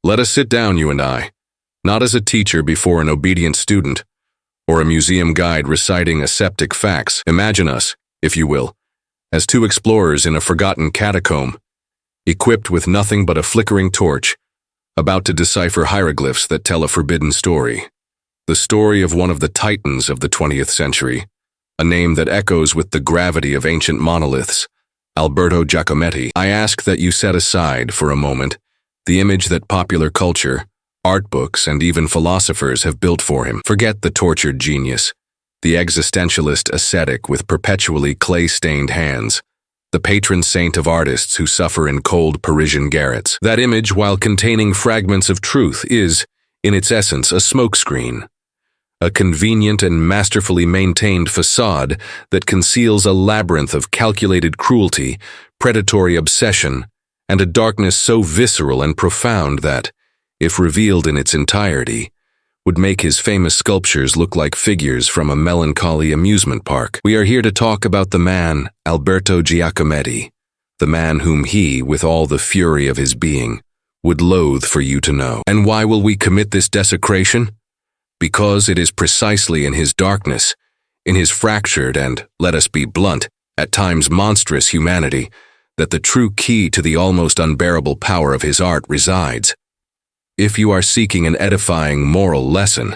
Let us sit down, you and I, not as a teacher before an obedient student, or a museum guide reciting aseptic facts. Imagine us, if you will, as two explorers in a forgotten catacomb, equipped with nothing but a flickering torch, about to decipher hieroglyphs that tell a forbidden story. The story of one of the titans of the 20th century, a name that echoes with the gravity of ancient monoliths, Alberto Giacometti. I ask that you set aside, for a moment, the image that popular culture, art books, and even philosophers have built for him. Forget the tortured genius, the existentialist ascetic with perpetually clay-stained hands, the patron saint of artists who suffer in cold Parisian garrets. That image, while containing fragments of truth, is, in its essence, a smokescreen, a convenient and masterfully maintained facade that conceals a labyrinth of calculated cruelty, predatory obsession, and a darkness so visceral and profound that, if revealed in its entirety, would make his famous sculptures look like figures from a melancholy amusement park. We are here to talk about the man, Alberto Giacometti, the man whom he, with all the fury of his being, would loathe for you to know. And why will we commit this desecration? Because it is precisely in his darkness, in his fractured and, let us be blunt, at times monstrous humanity, that the true key to the almost unbearable power of his art resides. If you are seeking an edifying moral lesson,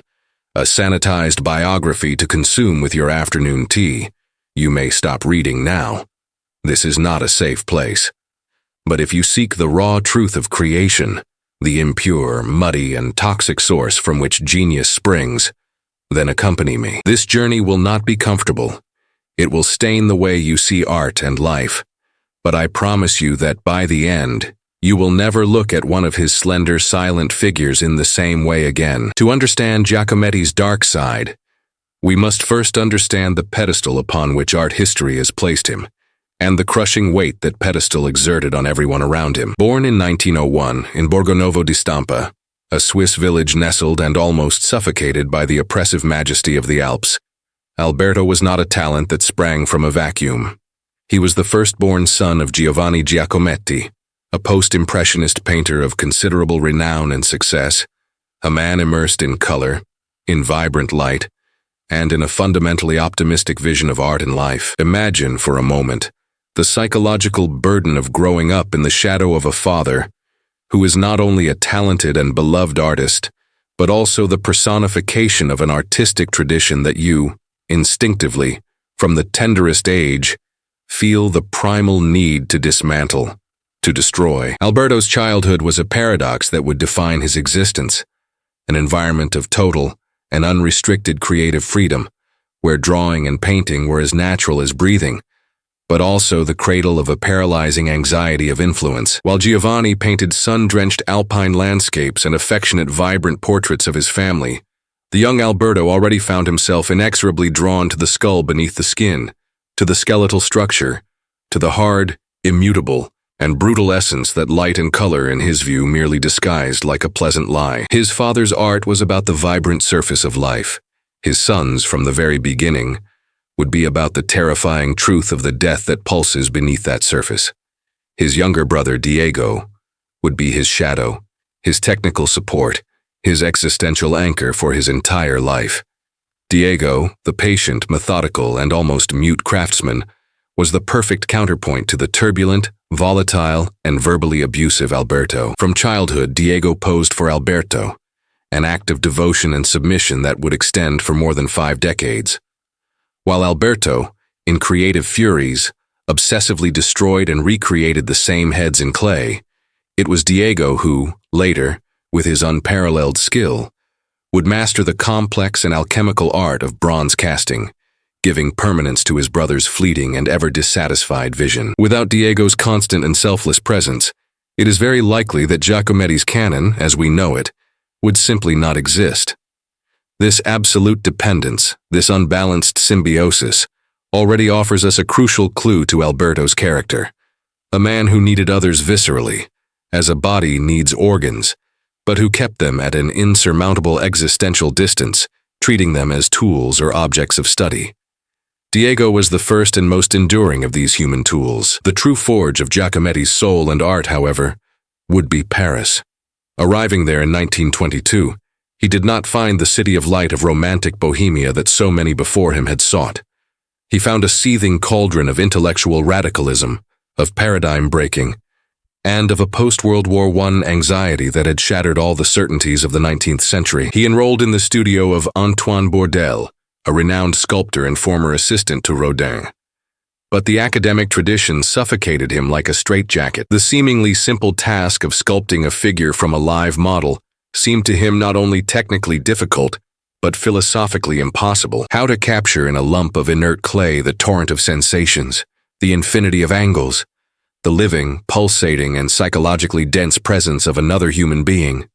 a sanitized biography to consume with your afternoon tea, you may stop reading now. This is not a safe place. But if you seek the raw truth of creation, the impure, muddy, and toxic source from which genius springs, then accompany me. This journey will not be comfortable. It will stain the way you see art and life. But I promise you that by the end, you will never look at one of his slender, silent figures in the same way again. To understand Giacometti's dark side, we must first understand the pedestal upon which art history has placed him, and the crushing weight that pedestal exerted on everyone around him. Born in 1901 in Borgonovo di Stampa, a Swiss village nestled and almost suffocated by the oppressive majesty of the Alps, Alberto was not a talent that sprang from a vacuum. He was the firstborn son of Giovanni Giacometti, a post-impressionist painter of considerable renown and success, a man immersed in color, in vibrant light, and in a fundamentally optimistic vision of art and life. Imagine, for a moment, the psychological burden of growing up in the shadow of a father who is not only a talented and beloved artist, but also the personification of an artistic tradition that you, instinctively, from the tenderest age, feel the primal need to dismantle, to destroy. Alberto's childhood was a paradox that would define his existence, an environment of total and unrestricted creative freedom, where drawing and painting were as natural as breathing, but also the cradle of a paralyzing anxiety of influence. While Giovanni painted sun-drenched alpine landscapes and affectionate, vibrant portraits of his family, the young Alberto already found himself inexorably drawn to the skull beneath the skin, to the skeletal structure, to the hard, immutable, and brutal essence that light and color, in his view, merely disguised like a pleasant lie. His father's art was about the vibrant surface of life. His son's, from the very beginning, would be about the terrifying truth of the death that pulses beneath that surface. His younger brother, Diego, would be his shadow, his technical support, his existential anchor for his entire life. Diego, the patient, methodical, and almost mute craftsman, was the perfect counterpoint to the turbulent, volatile, and verbally abusive Alberto. From childhood, Diego posed for Alberto, an act of devotion and submission that would extend for more than 5 decades. While Alberto, in creative furies, obsessively destroyed and recreated the same heads in clay, it was Diego who, later, with his unparalleled skill, would master the complex and alchemical art of bronze casting, giving permanence to his brother's fleeting and ever dissatisfied vision. Without Diego's constant and selfless presence, it is very likely that Giacometti's canon, as we know it, would simply not exist. This absolute dependence, this unbalanced symbiosis, already offers us a crucial clue to Alberto's character. A man who needed others viscerally, as a body needs organs, but who kept them at an insurmountable existential distance, treating them as tools or objects of study. Diego was the first and most enduring of these human tools. The true forge of Giacometti's soul and art, however, would be Paris. Arriving there in 1922, he did not find the city of light of romantic Bohemia that so many before him had sought. He found a seething cauldron of intellectual radicalism, of paradigm breaking, and of a post-World War I anxiety that had shattered all the certainties of the 19th century. He enrolled in the studio of Antoine Bourdelle, a renowned sculptor and former assistant to Rodin. But the academic tradition suffocated him like a straitjacket. The seemingly simple task of sculpting a figure from a live model seemed to him not only technically difficult, but philosophically impossible. How to capture in a lump of inert clay the torrent of sensations, the infinity of angles, the living, pulsating, and psychologically dense presence of another human being.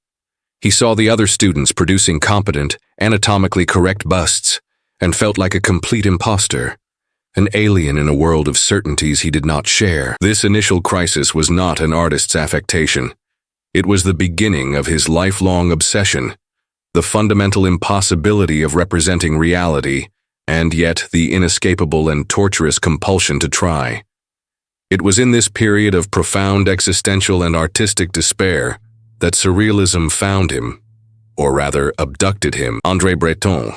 He saw the other students producing competent, anatomically correct busts, and felt like a complete imposter, an alien in a world of certainties he did not share. This initial crisis was not an artist's affectation. It was the beginning of his lifelong obsession, the fundamental impossibility of representing reality, and yet the inescapable and torturous compulsion to try. It was in this period of profound existential and artistic despair that surrealism found him, or rather abducted him. André Breton,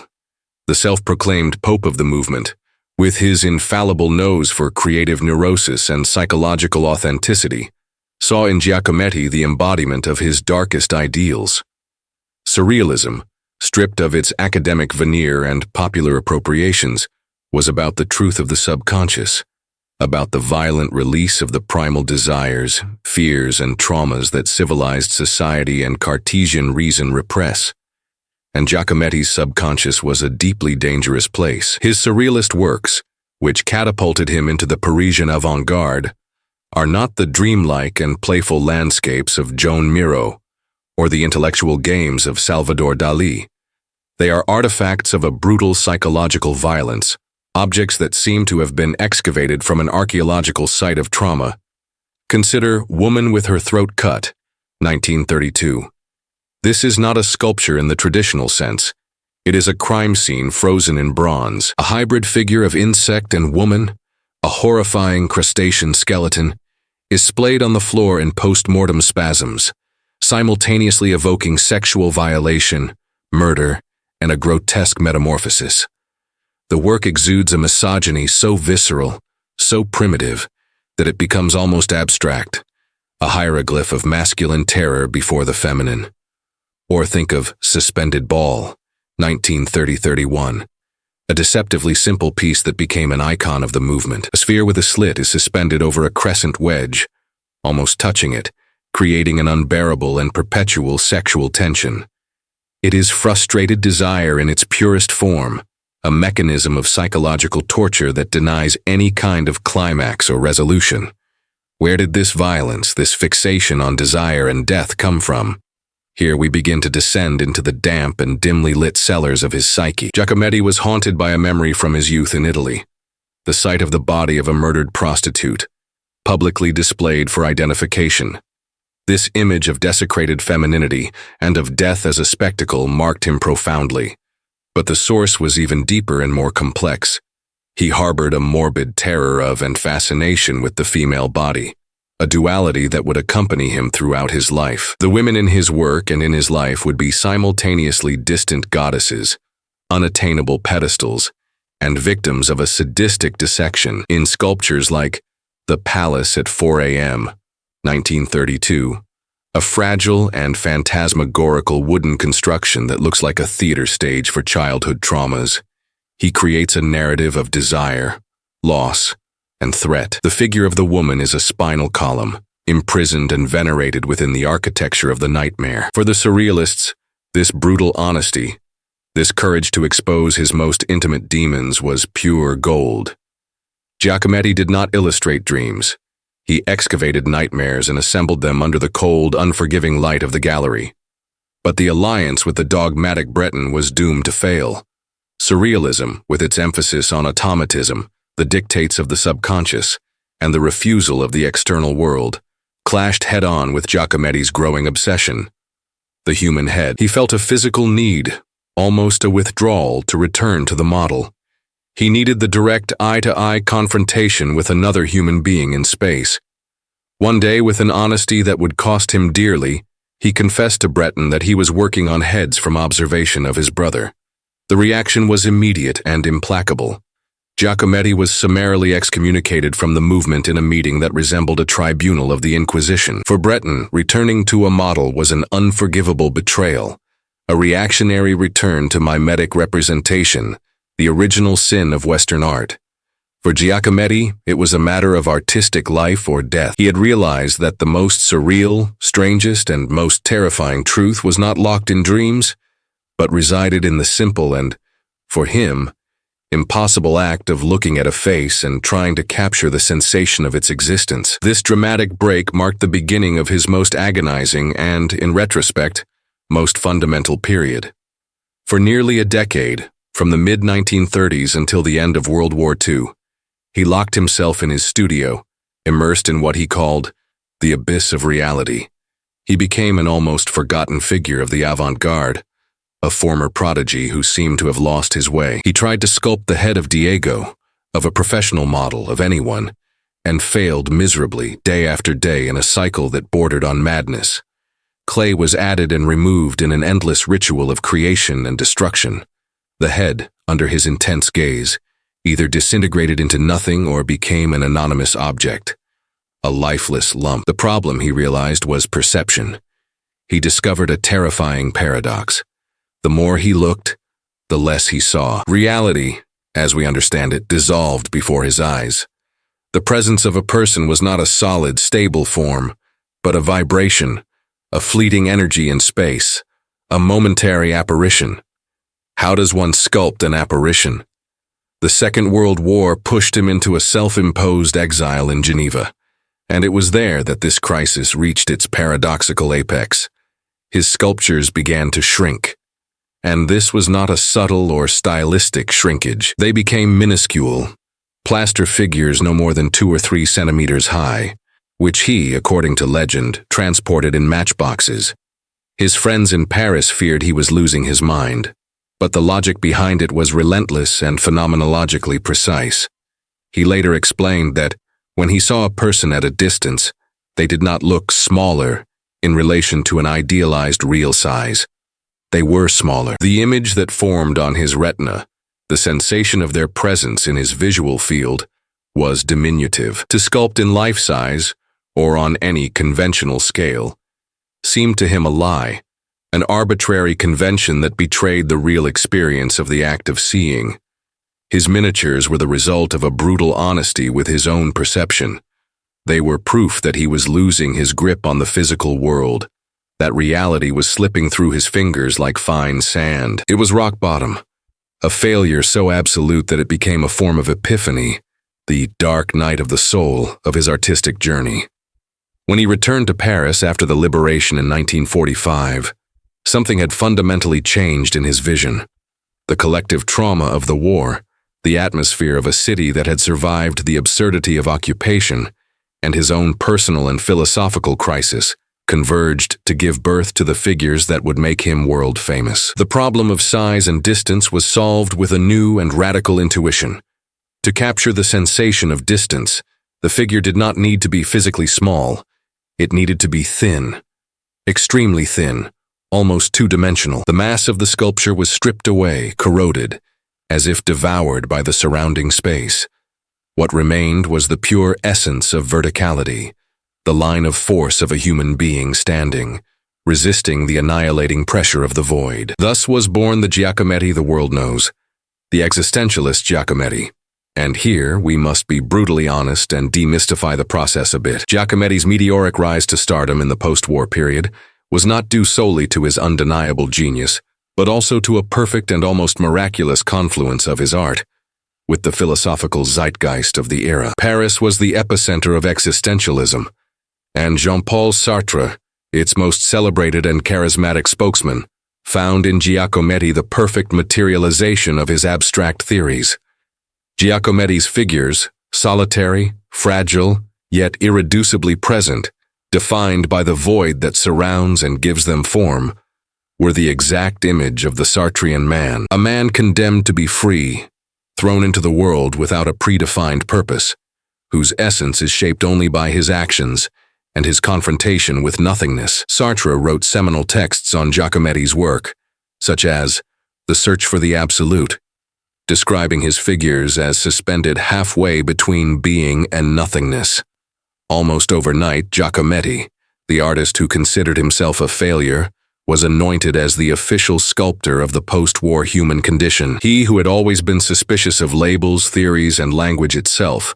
the self-proclaimed pope of the movement, with his infallible nose for creative neurosis and psychological authenticity, saw in Giacometti the embodiment of his darkest ideals. Surrealism, stripped of its academic veneer and popular appropriations, was about the truth of the subconscious, about the violent release of the primal desires, fears, and traumas that civilized society and Cartesian reason repress. And Giacometti's subconscious was a deeply dangerous place. His surrealist works, which catapulted him into the Parisian avant-garde, are not the dreamlike and playful landscapes of Joan Miro or the intellectual games of Salvador Dalí. They are artifacts of a brutal psychological violence, objects that seem to have been excavated from an archaeological site of trauma. Consider Woman with Her Throat Cut, 1932. This is not a sculpture in the traditional sense. It is a crime scene frozen in bronze, a hybrid figure of insect and woman, a horrifying crustacean skeleton, is splayed on the floor in post-mortem spasms, simultaneously evoking sexual violation, murder, and a grotesque metamorphosis. The work exudes a misogyny so visceral, so primitive, that it becomes almost abstract, a hieroglyph of masculine terror before the feminine. Or think of Suspended Ball, 1930-31, a deceptively simple piece that became an icon of the movement. A sphere with a slit is suspended over a crescent wedge, almost touching it, creating an unbearable and perpetual sexual tension. It is frustrated desire in its purest form, a mechanism of psychological torture that denies any kind of climax or resolution. Where did this violence, this fixation on desire and death come from? Here we begin to descend into the damp and dimly lit cellars of his psyche. Giacometti was haunted by a memory from his youth in Italy, the sight of the body of a murdered prostitute, publicly displayed for identification. This image of desecrated femininity and of death as a spectacle marked him profoundly. But the source was even deeper and more complex. He harbored a morbid terror of and fascination with the female body, a duality that would accompany him throughout his life. The women in his work and in his life would be simultaneously distant goddesses, unattainable pedestals, and victims of a sadistic dissection. In sculptures like The Palace at 4 a.m., 1932, a fragile and phantasmagorical wooden construction that looks like a theater stage for childhood traumas, he creates a narrative of desire, loss, and threat. The figure of the woman is a spinal column, imprisoned and venerated within the architecture of the nightmare. For the surrealists, this brutal honesty, this courage to expose his most intimate demons was pure gold. Giacometti did not illustrate dreams. He excavated nightmares and assembled them under the cold, unforgiving light of the gallery. But the alliance with the dogmatic Breton was doomed to fail. Surrealism, with its emphasis on automatism, the dictates of the subconscious, and the refusal of the external world, clashed head-on with Giacometti's growing obsession. The human head. He felt a physical need, almost a withdrawal, to return to the model. He needed the direct eye-to-eye confrontation with another human being in space. One day, with an honesty that would cost him dearly, He confessed to Breton that he was working on heads from observation of his brother. The reaction was immediate and implacable. Giacometti was summarily excommunicated from the movement in a meeting that resembled a tribunal of the Inquisition. For Breton, returning to a model was an unforgivable betrayal, a reactionary return to mimetic representation, the original sin of Western art. For Giacometti, it was a matter of artistic life or death. He had realized that the most surreal, strangest, and most terrifying truth was not locked in dreams, but resided in the simple and, for him, impossible act of looking at a face and trying to capture the sensation of its existence. This dramatic break marked the beginning of his most agonizing and, in retrospect, most fundamental period. For nearly a decade, from the mid-1930s until the end of World War II, he locked himself in his studio, immersed in what he called the abyss of reality. He became an almost forgotten figure of the avant-garde, a former prodigy who seemed to have lost his way. He tried to sculpt the head of Diego, of a professional model, of anyone, and failed miserably day after day in a cycle that bordered on madness. Clay was added and removed in an endless ritual of creation and destruction. The head, under his intense gaze, either disintegrated into nothing or became an anonymous object, a lifeless lump. The problem, he realized, was perception. He discovered a terrifying paradox. The more he looked, the less he saw. Reality, as we understand it, dissolved before his eyes. The presence of a person was not a solid, stable form, but a vibration, a fleeting energy in space, a momentary apparition. How does one sculpt an apparition? The Second World War pushed him into a self-imposed exile in Geneva, and it was there that this crisis reached its paradoxical apex. His sculptures began to shrink. And this was not a subtle or stylistic shrinkage. They became minuscule, plaster figures no more than 2 or 3 centimeters high, which he, according to legend, transported in matchboxes. His friends in Paris feared he was losing his mind, but the logic behind it was relentless and phenomenologically precise. He later explained that, when he saw a person at a distance, they did not look smaller in relation to an idealized real size. They were smaller. The image that formed on his retina, the sensation of their presence in his visual field, was diminutive. To sculpt in life size, or on any conventional scale, seemed to him a lie, an arbitrary convention that betrayed the real experience of the act of seeing. His miniatures were the result of a brutal honesty with his own perception. They were proof that he was losing his grip on the physical world, that reality was slipping through his fingers like fine sand. It was rock bottom, a failure so absolute that it became a form of epiphany, the dark night of the soul of his artistic journey. When he returned to Paris after the liberation in 1945, something had fundamentally changed in his vision. The collective trauma of the war, the atmosphere of a city that had survived the absurdity of occupation, and his own personal and philosophical crisis converged to give birth to the figures that would make him world famous. The problem of size and distance was solved with a new and radical intuition. To capture the sensation of distance, the figure did not need to be physically small. It needed to be thin, extremely thin, almost two-dimensional. The mass of the sculpture was stripped away, corroded, as if devoured by the surrounding space. What remained was the pure essence of verticality, the line of force of a human being standing, resisting the annihilating pressure of the void. Thus was born the Giacometti the world knows, the existentialist Giacometti. And here, we must be brutally honest and demystify the process a bit. Giacometti's meteoric rise to stardom in the post-war period was not due solely to his undeniable genius, but also to a perfect and almost miraculous confluence of his art with the philosophical zeitgeist of the era. Paris was the epicenter of existentialism, and Jean-Paul Sartre, its most celebrated and charismatic spokesman, found in Giacometti the perfect materialization of his abstract theories. Giacometti's figures, solitary, fragile, yet irreducibly present, defined by the void that surrounds and gives them form, were the exact image of the Sartrean man, a man condemned to be free, thrown into the world without a predefined purpose, whose essence is shaped only by his actions and his confrontation with nothingness. Sartre wrote seminal texts on Giacometti's work, such as The Search for the Absolute, describing his figures as suspended halfway between being and nothingness. Almost overnight, Giacometti, the artist who considered himself a failure, was anointed as the official sculptor of the post-war human condition. He, who had always been suspicious of labels, theories, and language itself,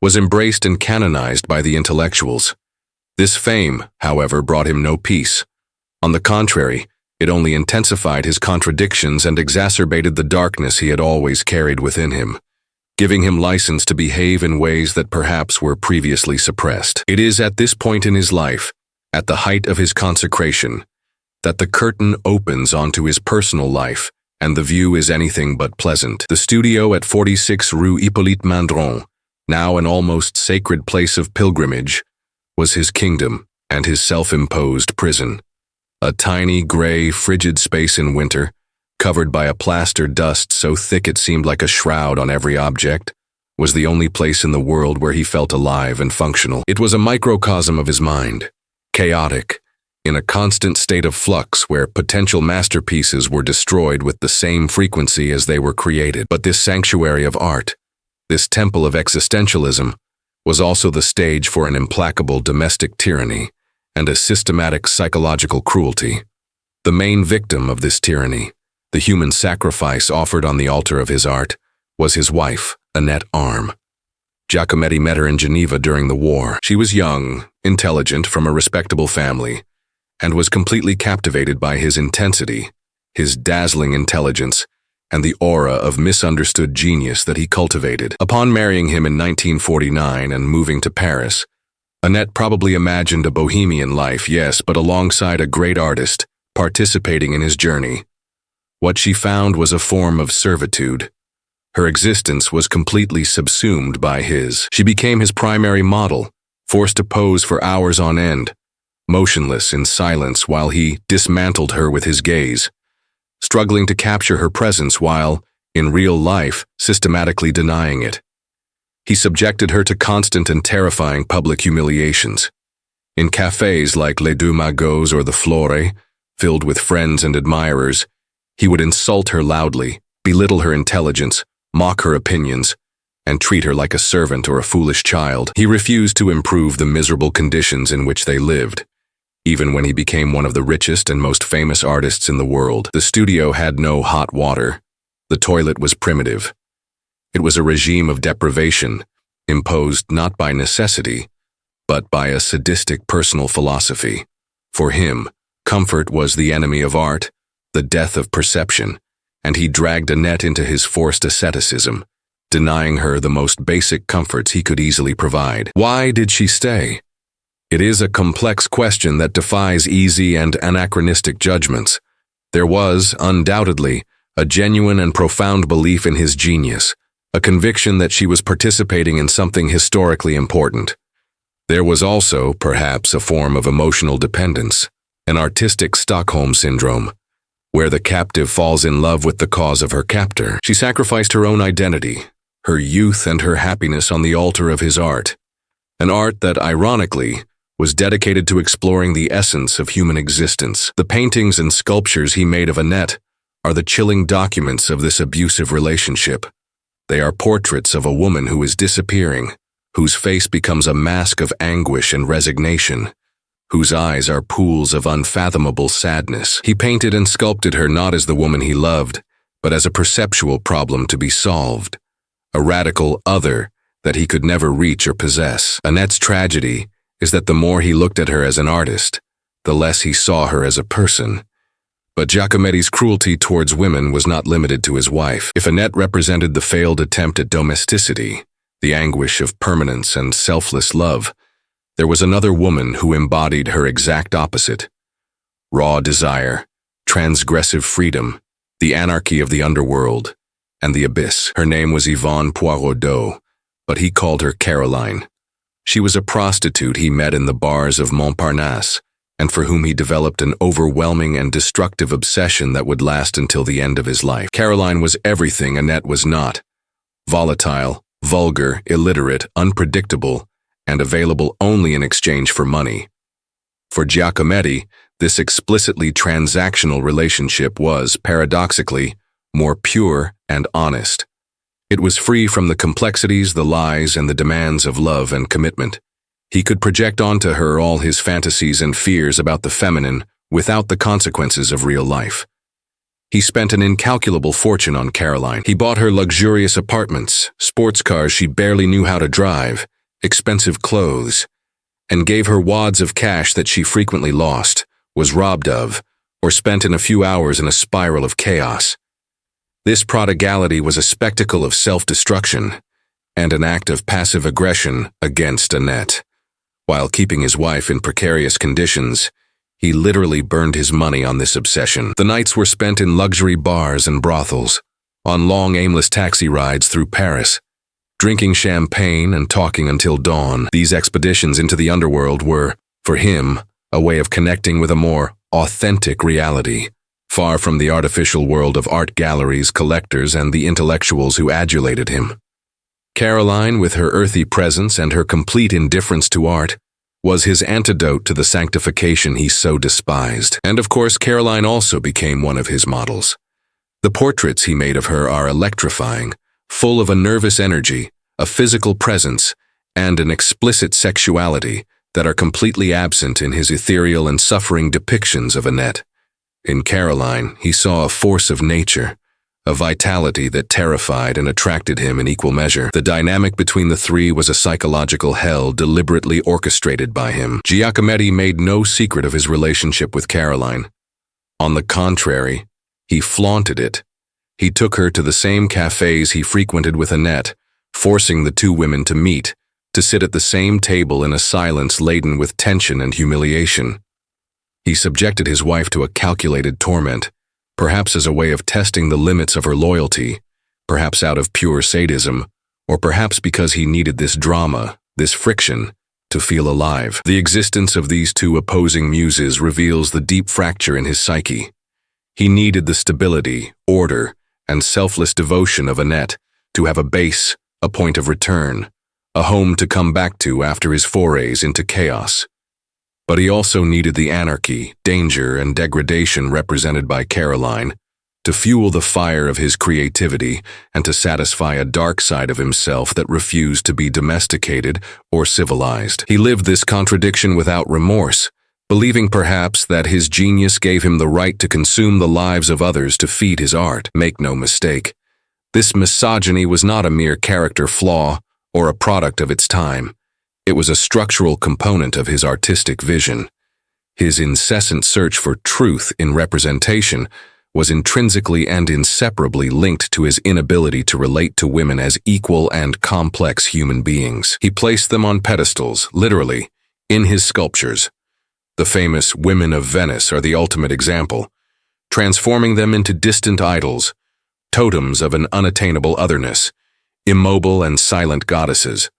was embraced and canonized by the intellectuals. This fame, however, brought him no peace. On the contrary, it only intensified his contradictions and exacerbated the darkness he had always carried within him, giving him license to behave in ways that perhaps were previously suppressed. It is at this point in his life, at the height of his consecration, that the curtain opens onto his personal life, and the view is anything but pleasant. The studio at 46 Rue Hippolyte Mandron, now an almost sacred place of pilgrimage, was his kingdom and his self-imposed prison. A tiny, gray, frigid space in winter, covered by a plaster dust so thick it seemed like a shroud on every object, was the only place in the world where he felt alive and functional. It was a microcosm of his mind, chaotic, in a constant state of flux where potential masterpieces were destroyed with the same frequency as they were created. But this sanctuary of art, this temple of existentialism, was also the stage for an implacable domestic tyranny and a systematic psychological cruelty. The main victim of this tyranny, the human sacrifice offered on the altar of his art, was his wife, Annette Arm. Giacometti met her in Geneva during the war. She was young, intelligent, from a respectable family, and was completely captivated by his intensity, his dazzling intelligence, and the aura of misunderstood genius that he cultivated. Upon marrying him in 1949 and moving to Paris, Annette probably imagined a bohemian life, yes, but alongside a great artist, participating in his journey. What she found was a form of servitude. Her existence was completely subsumed by his. She became his primary model, forced to pose for hours on end, motionless in silence while he dismantled her with his gaze, struggling to capture her presence while, in real life, systematically denying it. He subjected her to constant and terrifying public humiliations. In cafes like Les Deux Magots or the Flore, filled with friends and admirers, he would insult her loudly, belittle her intelligence, mock her opinions, and treat her like a servant or a foolish child. He refused to improve the miserable conditions in which they lived. Even when he became one of the richest and most famous artists in the world, the studio had no hot water. The toilet was primitive. It was a regime of deprivation, imposed not by necessity, but by a sadistic personal philosophy. For him, comfort was the enemy of art, the death of perception, and he dragged Annette into his forced asceticism, denying her the most basic comforts he could easily provide. Why did she stay? It is a complex question that defies easy and anachronistic judgments. There was, undoubtedly, a genuine and profound belief in his genius, a conviction that she was participating in something historically important. There was also, perhaps, a form of emotional dependence, an artistic Stockholm syndrome, where the captive falls in love with the cause of her captor. She sacrificed her own identity, her youth and her happiness on the altar of his art, an art that, ironically, was dedicated to exploring the essence of human existence. The paintings and sculptures he made of Annette are the chilling documents of this abusive relationship. They are portraits of a woman who is disappearing, whose face becomes a mask of anguish and resignation, whose eyes are pools of unfathomable sadness. He painted and sculpted her not as the woman he loved, but as a perceptual problem to be solved, a radical other that he could never reach or possess. Annette's tragedy is that the more he looked at her as an artist, the less he saw her as a person. But Giacometti's cruelty towards women was not limited to his wife. If Annette represented the failed attempt at domesticity, the anguish of permanence and selfless love, there was another woman who embodied her exact opposite: raw desire, transgressive freedom, the anarchy of the underworld, and the abyss. Her name was Yvonne Poireau, but he called her Caroline. She was a prostitute he met in the bars of Montparnasse, and for whom he developed an overwhelming and destructive obsession that would last until the end of his life. Caroline was everything Annette was not: volatile, vulgar, illiterate, unpredictable, and available only in exchange for money. For Giacometti, this explicitly transactional relationship was, paradoxically, more pure and honest. It was free from the complexities, the lies, and the demands of love and commitment. He could project onto her all his fantasies and fears about the feminine without the consequences of real life. He spent an incalculable fortune on Caroline. He bought her luxurious apartments, sports cars she barely knew how to drive, expensive clothes, and gave her wads of cash that she frequently lost, was robbed of, or spent in a few hours in a spiral of chaos. This prodigality was a spectacle of self-destruction and an act of passive aggression against Annette. While keeping his wife in precarious conditions, he literally burned his money on this obsession. The nights were spent in luxury bars and brothels, on long aimless taxi rides through Paris, drinking champagne and talking until dawn. These expeditions into the underworld were, for him, a way of connecting with a more authentic reality, far from the artificial world of art galleries, collectors, and the intellectuals who adulated him. Caroline, with her earthy presence and her complete indifference to art, was his antidote to the sanctification he so despised. And of course, Caroline also became one of his models. The portraits he made of her are electrifying, full of a nervous energy, a physical presence, and an explicit sexuality that are completely absent in his ethereal and suffering depictions of Annette. In Caroline, he saw a force of nature, a vitality that terrified and attracted him in equal measure. The dynamic between the three was a psychological hell deliberately orchestrated by him. Giacometti made no secret of his relationship with Caroline. On the contrary, he flaunted it. He took her to the same cafes he frequented with Annette, forcing the two women to meet, to sit at the same table in a silence laden with tension and humiliation. He subjected his wife to a calculated torment, perhaps as a way of testing the limits of her loyalty, perhaps out of pure sadism, or perhaps because he needed this drama, this friction, to feel alive. The existence of these two opposing muses reveals the deep fracture in his psyche. He needed the stability, order, and selfless devotion of Annette to have a base, a point of return, a home to come back to after his forays into chaos. But he also needed the anarchy, danger, and degradation represented by Caroline to fuel the fire of his creativity and to satisfy a dark side of himself that refused to be domesticated or civilized. He lived this contradiction without remorse, believing perhaps that his genius gave him the right to consume the lives of others to feed his art. Make no mistake, this misogyny was not a mere character flaw or a product of its time. It was a structural component of his artistic vision. His incessant search for truth in representation was intrinsically and inseparably linked to his inability to relate to women as equal and complex human beings. He placed them on pedestals, literally, in his sculptures. The famous Women of Venice are the ultimate example, transforming them into distant idols, totems of an unattainable otherness, immobile and silent goddesses.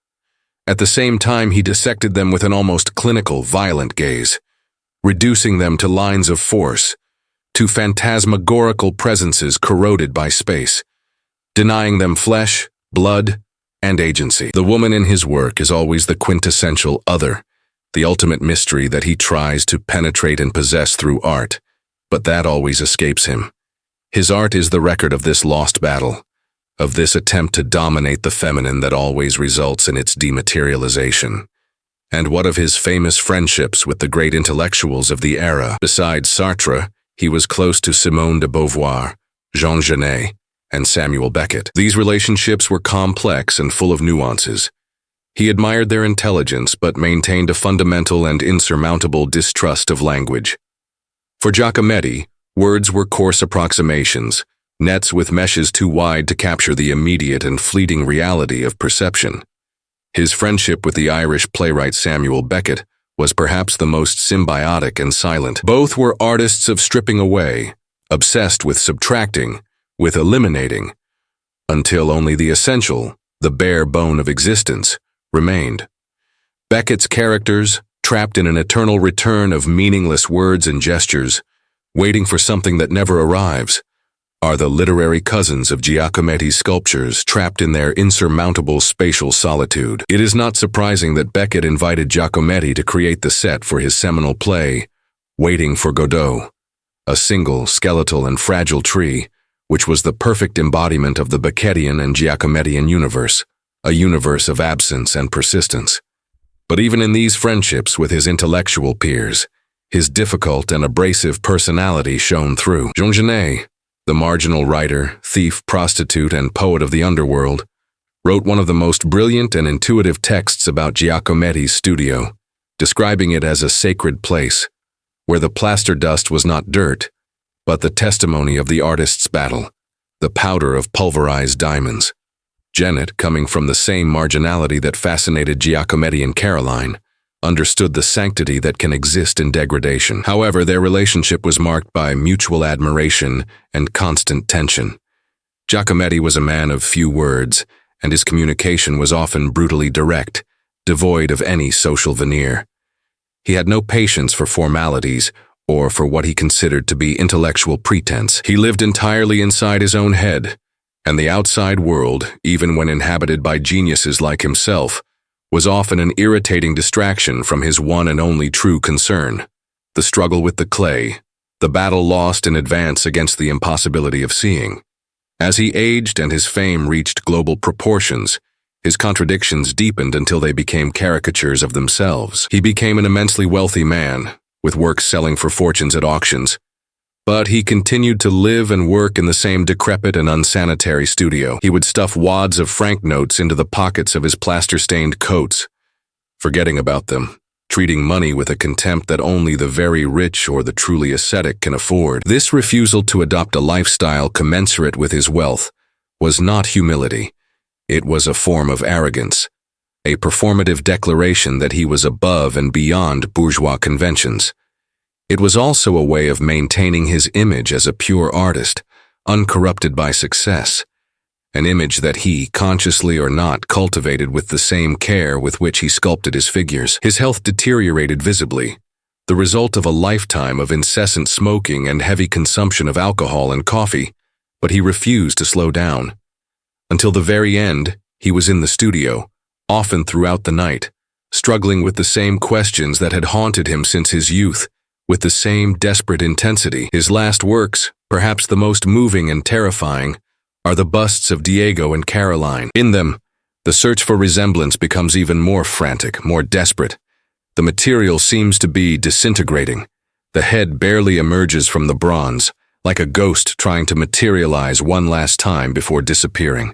At the same time, he dissected them with an almost clinical, violent gaze, reducing them to lines of force, to phantasmagorical presences corroded by space, denying them flesh, blood, and agency. The woman in his work is always the quintessential other, the ultimate mystery that he tries to penetrate and possess through art, but that always escapes him. His art is the record of this lost battle, of this attempt to dominate the feminine that always results in its dematerialization. And what of his famous friendships with the great intellectuals of the era? Besides Sartre, he was close to Simone de Beauvoir, Jean Genet, and Samuel Beckett. These relationships were complex and full of nuances. He admired their intelligence but maintained a fundamental and insurmountable distrust of language. For Giacometti, words were coarse approximations, nets with meshes too wide to capture the immediate and fleeting reality of perception. His friendship with the Irish playwright Samuel Beckett was perhaps the most symbiotic and silent. Both were artists of stripping away, obsessed with subtracting, with eliminating, until only the essential, the bare bone of existence, remained. Beckett's characters, trapped in an eternal return of meaningless words and gestures, waiting for something that never arrives, are the literary cousins of Giacometti's sculptures trapped in their insurmountable spatial solitude. It is not surprising that Beckett invited Giacometti to create the set for his seminal play, Waiting for Godot, a single, skeletal, and fragile tree, which was the perfect embodiment of the Beckettian and Giacomettian universe, a universe of absence and persistence. But even in these friendships with his intellectual peers, his difficult and abrasive personality shone through. Jean Genet, the marginal writer, thief, prostitute, and poet of the underworld, wrote one of the most brilliant and intuitive texts about Giacometti's studio, describing it as a sacred place, where the plaster dust was not dirt, but the testimony of the artist's battle, the powder of pulverized diamonds. Genet, coming from the same marginality that fascinated Giacometti and Caroline, understood the sanctity that can exist in degradation. However, their relationship was marked by mutual admiration and constant tension. Giacometti was a man of few words, and his communication was often brutally direct, devoid of any social veneer. He had no patience for formalities or for what he considered to be intellectual pretense. He lived entirely inside his own head, and the outside world, even when inhabited by geniuses like himself, was often an irritating distraction from his one and only true concern, the struggle with the clay, the battle lost in advance against the impossibility of seeing. As he aged and his fame reached global proportions, his contradictions deepened until they became caricatures of themselves. He became an immensely wealthy man, with works selling for fortunes at auctions, but he continued to live and work in the same decrepit and unsanitary studio. He would stuff wads of franc notes into the pockets of his plaster-stained coats, forgetting about them, treating money with a contempt that only the very rich or the truly ascetic can afford. This refusal to adopt a lifestyle commensurate with his wealth was not humility. It was a form of arrogance, a performative declaration that he was above and beyond bourgeois conventions. It was also a way of maintaining his image as a pure artist, uncorrupted by success, an image that he, consciously or not, cultivated with the same care with which he sculpted his figures. His health deteriorated visibly, the result of a lifetime of incessant smoking and heavy consumption of alcohol and coffee, but he refused to slow down. Until the very end, he was in the studio, often throughout the night, struggling with the same questions that had haunted him since his youth, with the same desperate intensity. His last works, perhaps the most moving and terrifying, are the busts of Diego and Caroline. In them, the search for resemblance becomes even more frantic, more desperate. The material seems to be disintegrating. The head barely emerges from the bronze, like a ghost trying to materialize one last time before disappearing.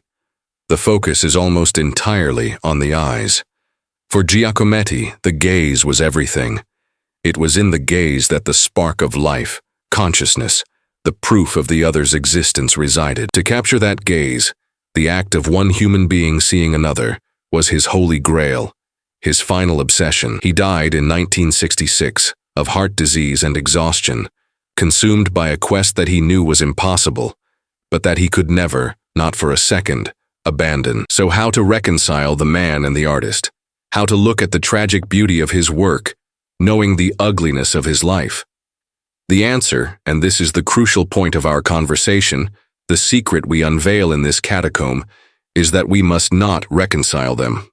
The focus is almost entirely on the eyes. For Giacometti, the gaze was everything. It was in the gaze that the spark of life, consciousness, the proof of the other's existence resided. To capture that gaze, the act of one human being seeing another, was his holy grail, his final obsession. He died in 1966 of heart disease and exhaustion, consumed by a quest that he knew was impossible, but that he could never, not for a second, abandon. So how to reconcile the man and the artist? How to look at the tragic beauty of his work, knowing the ugliness of his life? The answer, and this is the crucial point of our conversation, the secret we unveil in this catacomb, is that we must not reconcile them.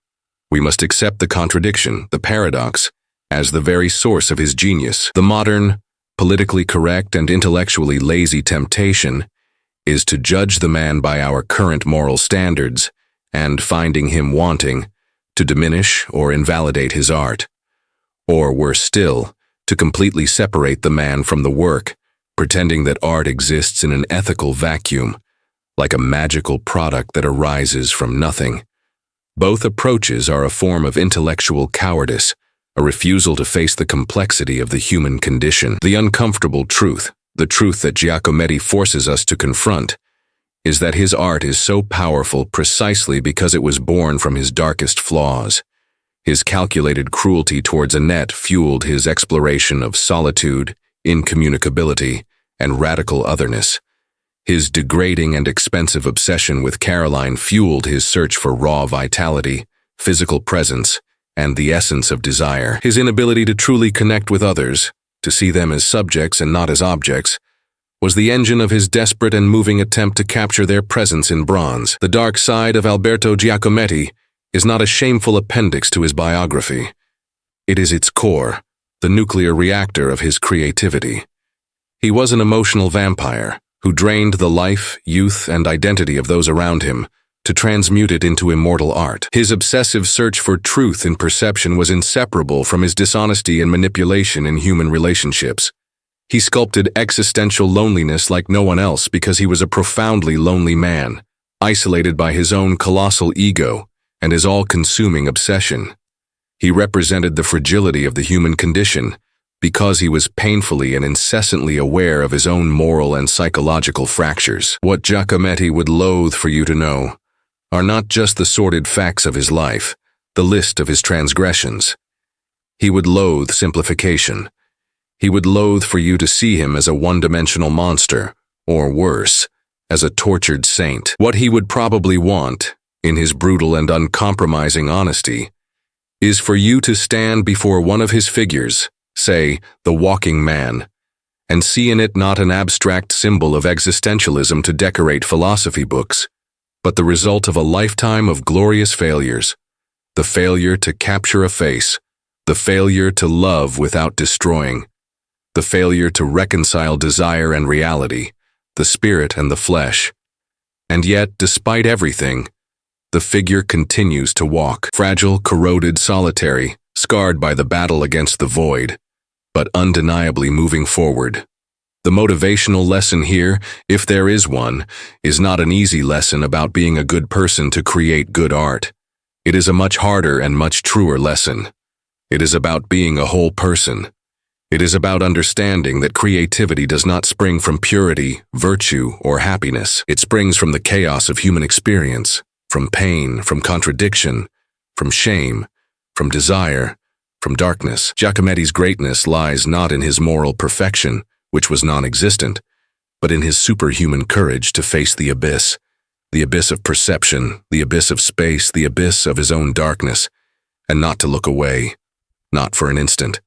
We must accept the contradiction, the paradox, as the very source of his genius. The modern, politically correct and intellectually lazy temptation is to judge the man by our current moral standards and, finding him wanting, to diminish or invalidate his art. Or, worse still, to completely separate the man from the work, pretending that art exists in an ethical vacuum, like a magical product that arises from nothing. Both approaches are a form of intellectual cowardice, a refusal to face the complexity of the human condition. The uncomfortable truth, the truth that Giacometti forces us to confront, is that his art is so powerful precisely because it was born from his darkest flaws. His calculated cruelty towards Annette fueled his exploration of solitude, incommunicability, and radical otherness. His degrading and expensive obsession with Caroline fueled his search for raw vitality, physical presence, and the essence of desire. His inability to truly connect with others, to see them as subjects and not as objects, was the engine of his desperate and moving attempt to capture their presence in bronze. The dark side of Alberto Giacometti is not a shameful appendix to his biography. It is its core, the nuclear reactor of his creativity. He was an emotional vampire who drained the life, youth, and identity of those around him to transmute it into immortal art. His obsessive search for truth in perception was inseparable from his dishonesty and manipulation in human relationships. He sculpted existential loneliness like no one else because he was a profoundly lonely man, isolated by his own colossal ego and his all-consuming obsession. He represented the fragility of the human condition because he was painfully and incessantly aware of his own moral and psychological fractures. What Giacometti would loathe for you to know are not just the sordid facts of his life, the list of his transgressions. He would loathe simplification. He would loathe for you to see him as a one-dimensional monster, or worse, as a tortured saint. What he would probably want, in his brutal and uncompromising honesty, is for you to stand before one of his figures, say, the walking man, and see in it not an abstract symbol of existentialism to decorate philosophy books, but the result of a lifetime of glorious failures, the failure to capture a face, the failure to love without destroying, the failure to reconcile desire and reality, the spirit and the flesh. And yet, despite everything, the figure continues to walk, fragile, corroded, solitary, scarred by the battle against the void, but undeniably moving forward. The motivational lesson here, if there is one, is not an easy lesson about being a good person to create good art. It is a much harder and much truer lesson. It is about being a whole person. It is about understanding that creativity does not spring from purity, virtue, or happiness. It springs from the chaos of human experience, from pain, from contradiction, from shame, from desire, from darkness. Giacometti's greatness lies not in his moral perfection, which was non-existent, but in his superhuman courage to face the abyss of perception, the abyss of space, the abyss of his own darkness, and not to look away, not for an instant.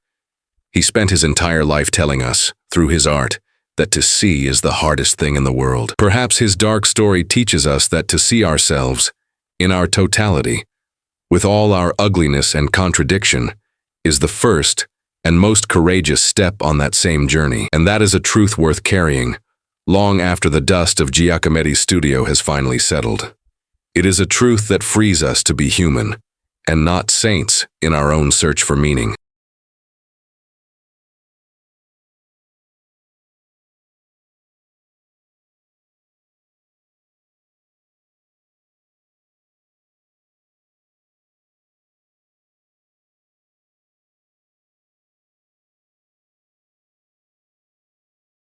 He spent his entire life telling us, through his art, that to see is the hardest thing in the world. Perhaps his dark story teaches us that to see ourselves, in our totality, with all our ugliness and contradiction, is the first and most courageous step on that same journey. And that is a truth worth carrying, long after the dust of Giacometti's studio has finally settled. It is a truth that frees us to be human, and not saints in our own search for meaning.